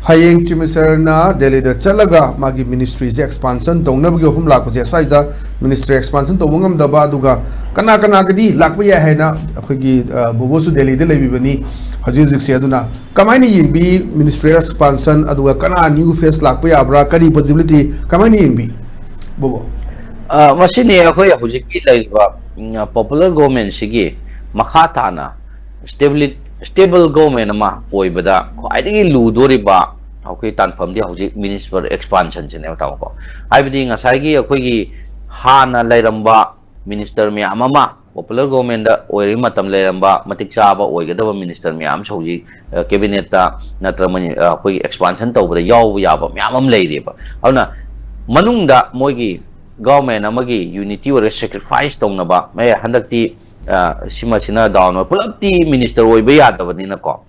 Hayeng Chimisarna Delhi the Chatlaga Magi Ministry expansion Dongnabgi hum lakpase swaida Ministry expansion to wungam daba aduga kana gadi lakpaya haina akhigi bobosu Delhi de lebibani hajuzik se aduna kamaini yingbi Ministry expansion aduga kana new face lakpaya abra kari possibility kamaini yingbi bobo masini akhoi hujiki laiba popular government sigi makha thana stable government ama oibada khwaidagi ludoriba akhoi tanfam di hujik municipal expansion chine taw ko haibidi ngasai gi akhoi gi hana lairamba minister mi amama popular government da oiri matam lairamba matik chaba oigadaba minister mi am soji cabinet ta natramani akhoi expansion tawbada yaw yaba mi amam lairiba auna manungda moigi government amagi unity or sacrifice tongnaba may handakti sima china down pulapti minister oiba yadabadina ko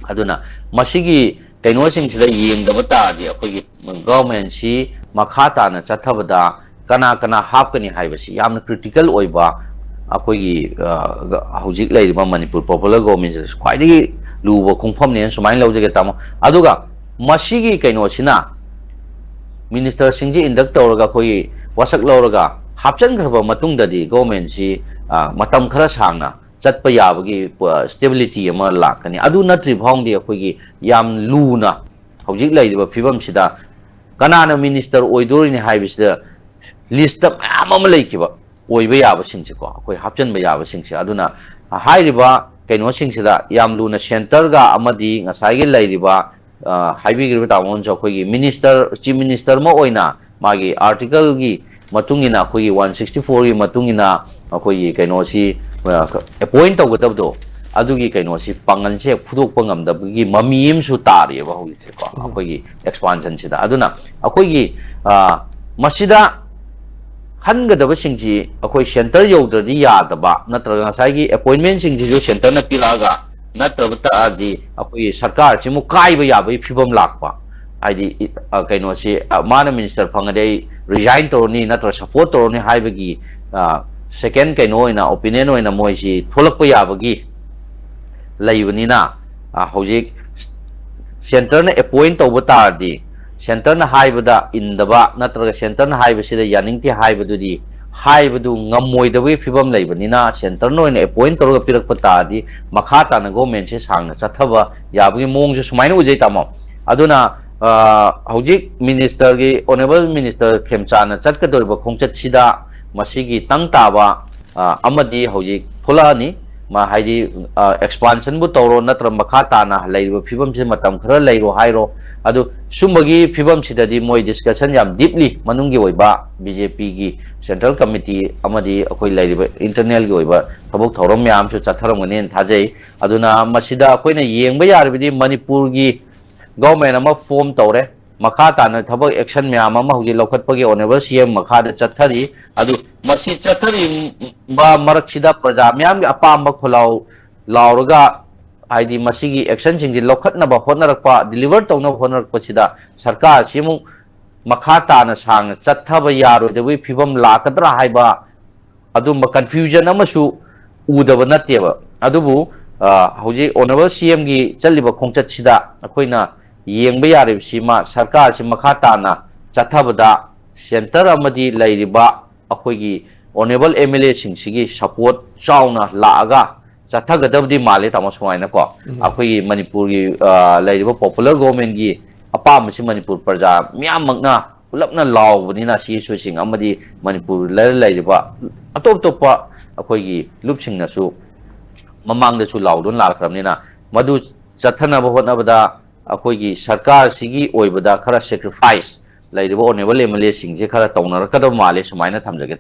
aduna masigi kaino sing sida yengdaba taadi akhoi government si makhata na chathabada kana hapkani haibasi yamna critical oiba akhoi hujik laiba Manipur popular government is quite luba khungpham ne sumai lawjege tamo aduga masigi kaino sina minister singji induct tawraga khoi wasak lawraga hapchan kharba matung dadi government si matam khara sangna chatpa yabagi stability ama lakani adu natri bhongdi akhoi yam luna hojik laiba phibam sida kanana minister oidorini haibisida list up amama laikiba oiba yaba singsi ko akhoi hapchan ba yaba singsi aduna hairiba kaino singsida yam luna center ga amadi ngasai gi lairiba haibigirba tamon jo akhoi minister chief minister ma oina magi article gi matungina akhoi 164 gi matungina akhoi kaino si appoint tawgadabdo adugi kaino si pangan se phudok pangam dabgi mamim su tari ba hoyi se ko akhoi expansion sida aduna akhoi masida hangadaba singji akhoi center yodrdi yadaba natraga sai appointment singji jo center na piraga natrabata adi akhoi sarkar chimu kaiba yabai phibam lakpa aidi kaino si mana minister phangade resign torni natra support torni haibagi second kaino ina opinion oina moisi tholakpa yabagi laibnina hojik center na appoint tawba tardi center na haibada indaba natraga center na haibasida yaningti haibadudi haibadu ngamoidawi phibam laibnina center no ina appoint tawga pirakpa tardi makhata na government se sangna chathaba yabagi mongju sumaina ujai tamo aduna hojik minister gi honorable minister khemchana chatkadoriba khongchat sida masigi tang taba amadi hojik thulani ma haidi expansion bu tawro natra makhata na laiba phibam se matam khara lairo hairo adu sumbagi phibam sidadi moi discussion yam deeply manungi oiba BJP gi central committee amadi akoi laiba internal gi oiba thabok thorom yam su chatharamani thajai aduna masida akoina yengba yarbidi Manipur gi government ama form tawre makhata na thabak action myam ama hoji lokhatpagi honorable CM makhada chathari adu masi chathari ba maraksida praja myam gi apamba kholau lauraga haidi masigi action singji lokhatna ba honarakpa deliver tawna honarakpa sida sarkar simu makhata na sang chathaba yaro dewi phibam lakadra haiba adumba confusion amasu udaba nateba adubu hoji honorable CM gi chaliba khongchat sida akoina yengba yarib sima sarkar si makhata na chathabada center amadi lairiba akhoi honorable MLA singsigi support chauna laaga chathagadabdi male tamaswaina ko akhoi Manipur gi lairiba popular government gi apam si Manipur praja myam magna pulapna lawbani si suising amadi Manipur lairiba atop topa akhoi gi lupsing na su mamang da su lawdun lakramnina madu chathana ba hotnabada akhoi sarkar sigi oibada khara sacrifice lairiba honorable MLA singje khara tawnar kadam male sumaina thamjage